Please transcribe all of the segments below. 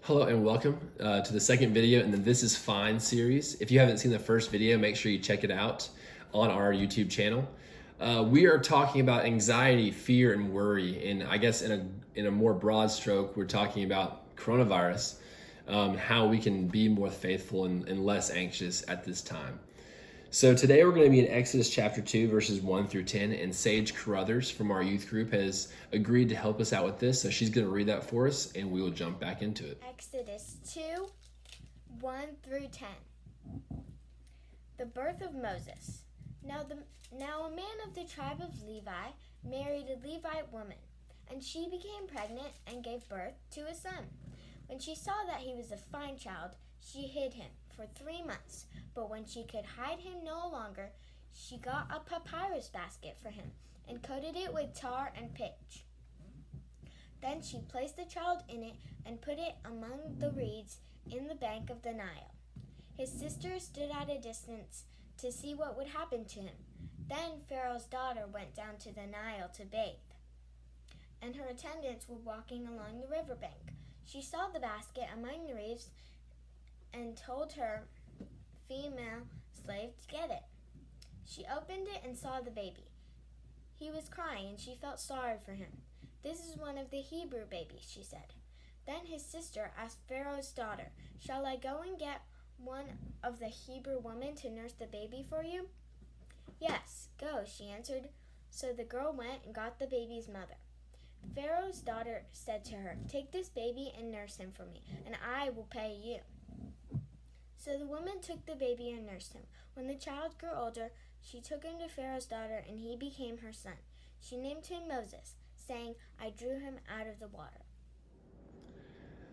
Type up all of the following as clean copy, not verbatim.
Hello and welcome to the second video in the This Is Fine series. If you haven't seen the first video, make sure you check it out on our YouTube channel. We are talking about anxiety, fear, and worry, and I guess in a more broad stroke, we're talking about coronavirus, how we can be more faithful and less anxious at this time. So today we're going to be in Exodus chapter 2, verses 1 through 10, and Sage Carruthers from our youth group has agreed to help us out with this. So she's going to read that for us, and we will jump back into it. Exodus 2, 1 through 10. The birth of Moses. Now a man of the tribe of Levi married a Levite woman, and she became pregnant and gave birth to a son. When she saw that he was a fine child, she hid him for 3 months. But when she could hide him no longer, she got a papyrus basket for him and coated it with tar and pitch. Then she placed the child in it and put it among the reeds in the bank of the Nile. His sister stood at a distance to see what would happen to him. Then Pharaoh's daughter went down to the Nile to bathe, and her attendants were walking along the riverbank. She saw the basket among the reeds and told her female slave to get it. She opened it and saw the baby. He was crying, and she felt sorry for him. "This is one of the Hebrew babies," she said. Then his sister asked Pharaoh's daughter, "Shall I go and get one of the Hebrew women to nurse the baby for you?" "Yes, go," she answered. So the girl went and got the baby's mother. Pharaoh's daughter said to her, "Take this baby and nurse him for me, and I will pay you." So the woman took the baby and nursed him. When the child grew older, she took him to Pharaoh's daughter, and he became her son. She named him Moses, saying, "I drew him out of the water."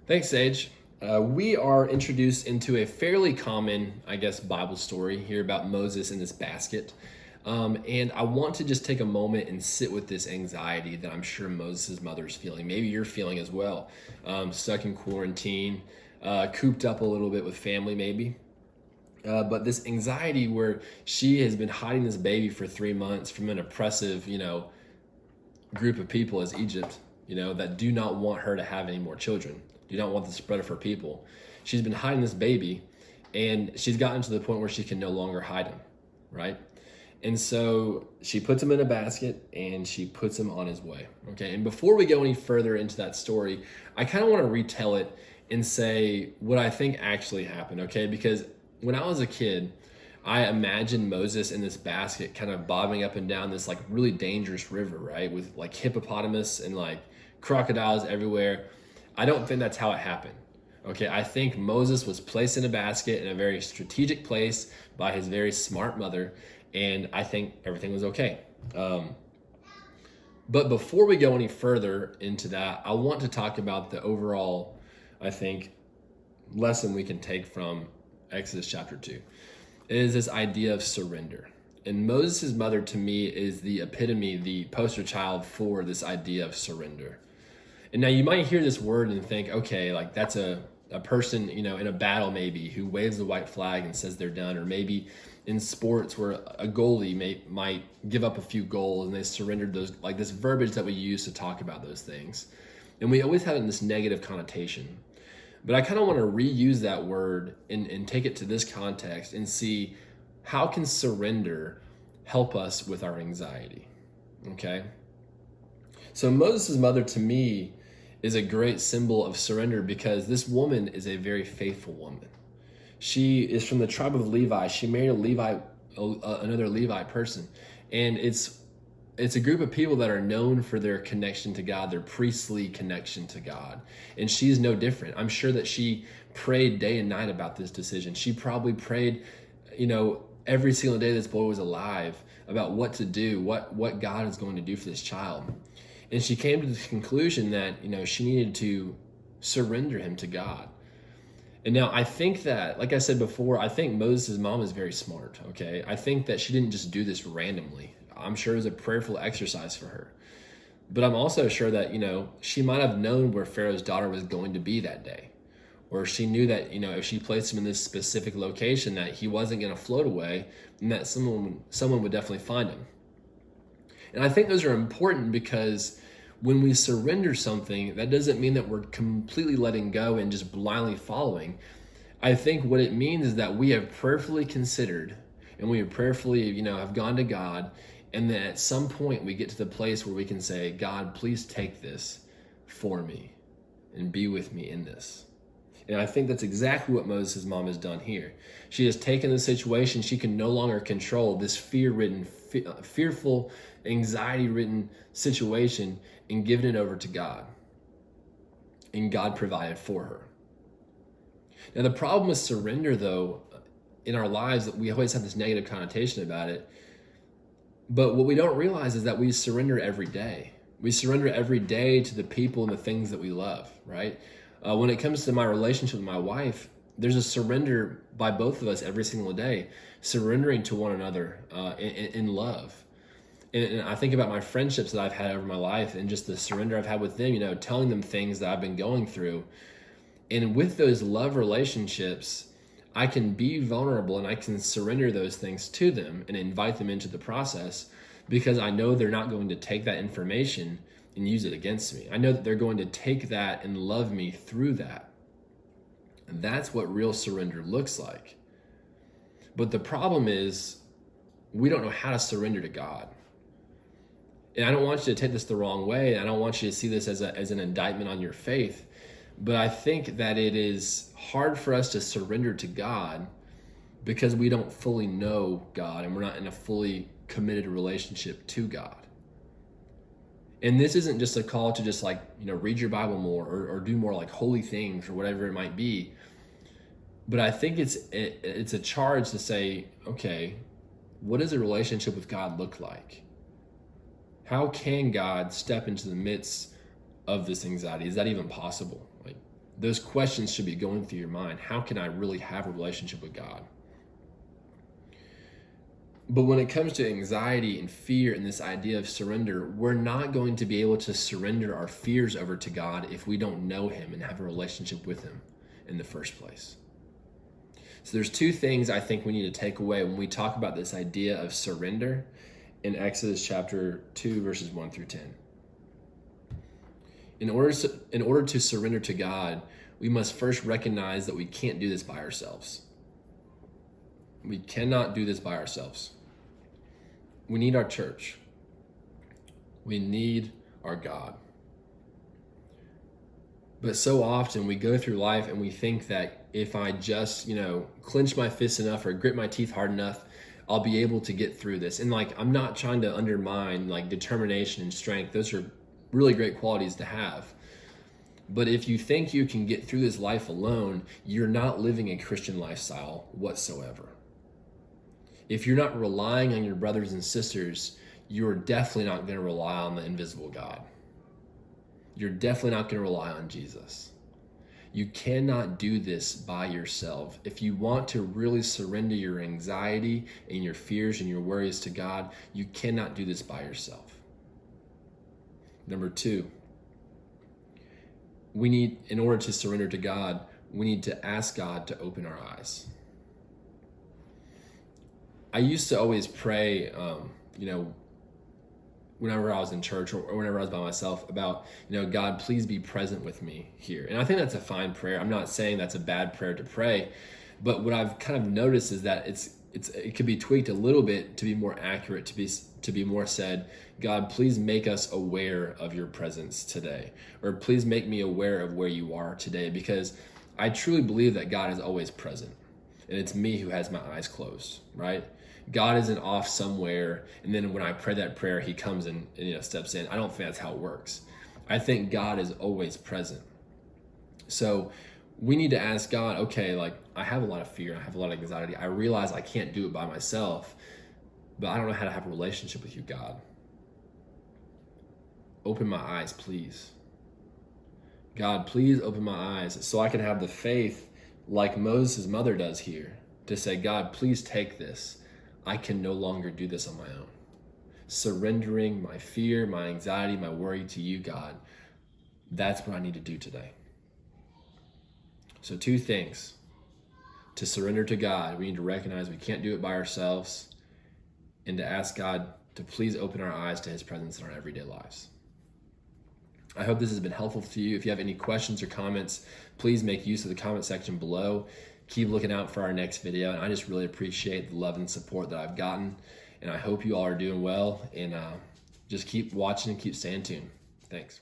Thanks, Sage. We are introduced into a fairly common, Bible story here about Moses in this basket. And I want to just take a moment and sit with this anxiety that I'm sure Moses' mother is feeling. Maybe you're feeling as well. Stuck in quarantine, cooped up a little bit with family maybe. But this anxiety where she has been hiding this baby for 3 months from an oppressive, group of people as Egypt, that do not want her to have any more children, do not want the spread of her people. She's been hiding this baby, and she's gotten to the point where she can no longer hide him, right? And so she puts him in a basket and she puts him on his way. Okay. And before we go any further into that story, I kind of want to retell it and say what I think actually happened. Okay. Because when I was a kid, I imagined Moses in this basket kind of bobbing up and down this like really dangerous river, right? With like hippopotamus and like crocodiles everywhere. I don't think that's how it happened. Okay. I think Moses was placed in a basket in a very strategic place by his very smart mother. And I think everything was okay. But before we go any further into that, I want to talk about the overall, I think, lesson we can take from Exodus chapter 2. It is this idea of surrender. And Moses' mother, to me, is the epitome, the poster child for this idea of surrender. And now you might hear this word and think, okay, like that's a person, in a battle maybe, who waves the white flag and says they're done, or maybe in sports where a goalie might give up a few goals and they surrendered those, like this verbiage that we use to talk about those things. And we always have it in this negative connotation. But I kind of want to reuse that word and take it to this context and see how can surrender help us with our anxiety, okay? So Moses' mother, to me, is a great symbol of surrender because this woman is a very faithful woman. She is from the tribe of Levi. She married another Levi person. And it's a group of people that are known for their connection to God, their priestly connection to God. And she's no different. I'm sure that she prayed day and night about this decision. She probably prayed, every single day this boy was alive about what to do, what God is going to do for this child. And she came to the conclusion that, she needed to surrender him to God. And now I think that, like I said before, I think Moses' mom is very smart, okay? I think that she didn't just do this randomly. I'm sure it was a prayerful exercise for her. But I'm also sure that, she might have known where Pharaoh's daughter was going to be that day. Or she knew that, if she placed him in this specific location, that he wasn't going to float away and that someone would definitely find him. And I think those are important because When we surrender something, that doesn't mean that we're completely letting go and just blindly following. I think what it means is that we have prayerfully considered and we have prayerfully, have gone to God, and then at some point we get to the place where we can say, God, please take this for me and be with me in this. And I think that's exactly what Moses' mom has done here. She has taken the situation she can no longer control, this fearful, anxiety-ridden situation, and given it over to God. And God provided for her. Now, the problem with surrender, though, in our lives, that we always have this negative connotation about it. But what we don't realize is that we surrender every day. We surrender every day to the people and the things that we love, right? When it comes to my relationship with my wife, there's a surrender by both of us every single day, surrendering to one another in love. And I think about my friendships that I've had over my life and just the surrender I've had with them, telling them things that I've been going through. And with those love relationships, I can be vulnerable and I can surrender those things to them and invite them into the process because I know they're not going to take that information and use it against me. I know that they're going to take that and love me through that. And that's what real surrender looks like. But the problem is we don't know how to surrender to God. And I don't want you to take this the wrong way. I don't want you to see this as an indictment on your faith. But I think that it is hard for us to surrender to God because we don't fully know God and we're not in a fully committed relationship to God. And this isn't just a call to just read your Bible more or do more like holy things or whatever it might be. But I think it's a charge to say, okay, what does a relationship with God look like? How can God step into the midst of this anxiety? Is that even possible? Those questions should be going through your mind. How can I really have a relationship with God? But when it comes to anxiety and fear and this idea of surrender, we're not going to be able to surrender our fears over to God if we don't know Him and have a relationship with Him in the first place. So there's two things I think we need to take away when we talk about this idea of surrender in Exodus chapter 2, verses 1 through 10. In order to surrender to God, we must first recognize that we can't do this by ourselves. We cannot do this by ourselves. We need our church. We need our God. But so often we go through life and we think that if I just, clench my fists enough or grit my teeth hard enough, I'll be able to get through this. And I'm not trying to undermine determination and strength. Those are really great qualities to have. But if you think you can get through this life alone, you're not living a Christian lifestyle whatsoever. If you're not relying on your brothers and sisters, you're definitely not going to rely on the invisible God. You're definitely not going to rely on Jesus. You cannot do this by yourself. If you want to really surrender your anxiety and your fears and your worries to God, you cannot do this by yourself. Number two, in order to surrender to God, we need to ask God to open our eyes. I used to always pray, whenever I was in church or whenever I was by myself about, God, please be present with me here. And I think that's a fine prayer. I'm not saying that's a bad prayer to pray, but what I've kind of noticed is that it could be tweaked a little bit to be more accurate, to be more said, God, please make us aware of your presence today, or please make me aware of where you are today, because I truly believe that God is always present, and it's me who has my eyes closed, right? God isn't off somewhere, and then when I pray that prayer, He comes and steps in. I don't think that's how it works. I think God is always present. So we need to ask God, okay, I have a lot of fear, I have a lot of anxiety. I realize I can't do it by myself, but I don't know how to have a relationship with you, God. Open my eyes, please. God, please open my eyes so I can have the faith like Moses' mother does here to say, God, please take this. I can no longer do this on my own. Surrendering my fear, my anxiety, my worry to you, God. That's what I need to do today. So two things. To surrender to God, we need to recognize we can't do it by ourselves, and to ask God to please open our eyes to His presence in our everyday lives. I hope this has been helpful to you. If you have any questions or comments, please make use of the comment section below. Keep looking out for our next video. And I just really appreciate the love and support that I've gotten. And I hope you all are doing well. And just keep watching and keep staying tuned. Thanks.